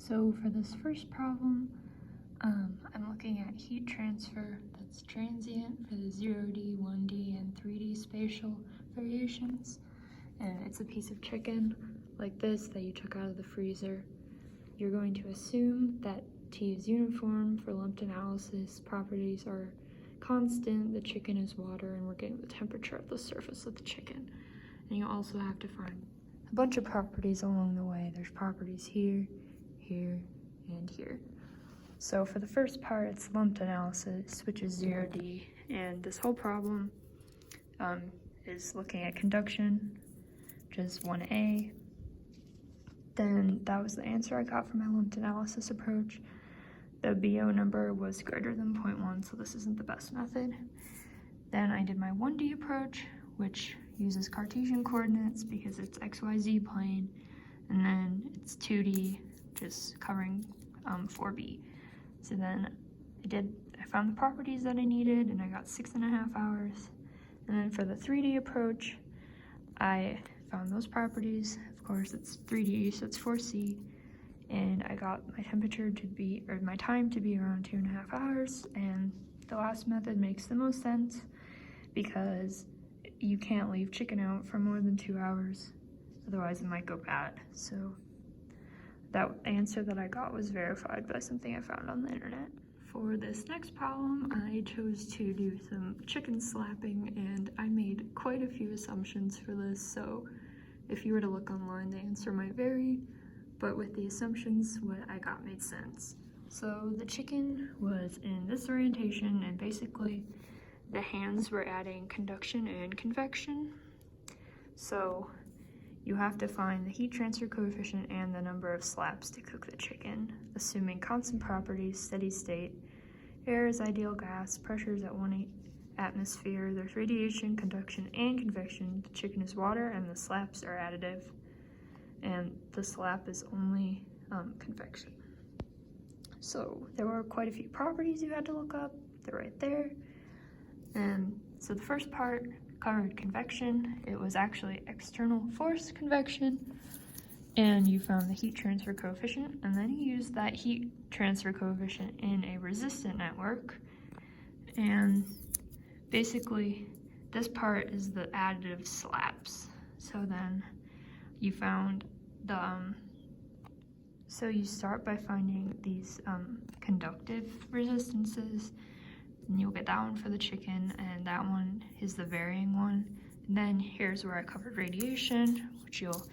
So for this first problem, I'm looking at heat transfer that's transient for the 0D, 1D, and 3D spatial variations. And it's a piece of chicken like this that you took out of the freezer. You're going to assume that T is uniform for lumped analysis, properties are constant, the chicken is water, and we're getting the temperature of the surface of the chicken. And you also have to find a bunch of properties along the way. There's properties here, here, and here. So for the first part, it's lumped analysis, which is 0D, and this whole problem is looking at conduction, which is 1A. Then that was the answer I got from my lumped analysis approach. The BO number was greater than 0.1, so this isn't the best method. Then I did my 1D approach, which uses Cartesian coordinates because it's XYZ plane, and then it's 2D, just covering 4B. So then I found the properties that I needed, and I got 6.5 hours. And then for the 3D approach, I found those properties. Of course, it's 3D, so it's 4C. And I got my temperature to be, or my time to be around 2.5 hours. And the last method makes the most sense because you can't leave chicken out for more than 2 hours. Otherwise it might go bad. So that answer that I got was verified by something I found on the internet. For this next problem, I chose to do some chicken slapping, and I made quite a few assumptions for this, so if you were to look online, the answer might vary, but with the assumptions, what I got made sense. So the chicken was in this orientation, and basically the hands were adding conduction and convection. So you have to find the heat transfer coefficient and the number of slaps to cook the chicken, assuming constant properties, steady state, air is ideal gas, pressure is at 1 atmosphere, there's radiation, conduction, and convection, the chicken is water, and the slaps are additive, and the slap is only convection. So there were quite a few properties you had to look up, they're right there. And so the first part covered convection. It was actually external force convection, and you found the heat transfer coefficient, and then you used that heat transfer coefficient in a resistant network. And basically this part is the additive slaps. So then you found the so you start by finding these conductive resistances, and you'll get that one for the chicken, and that one is the varying one. And then here's where I covered radiation, which you'll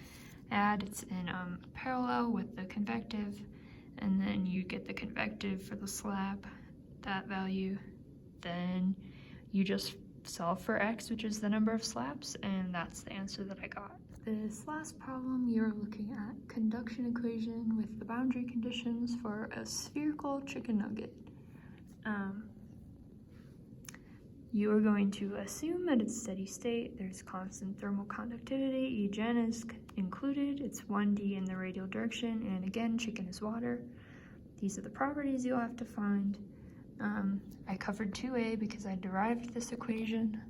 add. It's in parallel with the convective, and then you get the convective for the slap, that value. Then you just solve for x, which is the number of slaps, and that's the answer that I got. This last problem, you're looking at conduction equation with the boundary conditions for a spherical chicken nugget. You are going to assume that it's steady state, there's constant thermal conductivity, Egen is included, it's 1D in the radial direction, and again, chicken is water. These are the properties you'll have to find. I covered 2A because I derived this equation,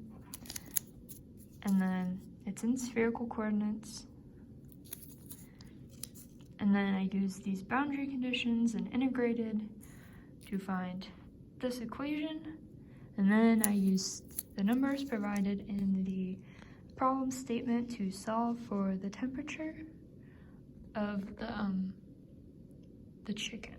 and then it's in spherical coordinates. And then I used these boundary conditions and integrated to find this equation. And then I used the numbers provided in the problem statement to solve for the temperature of the chicken.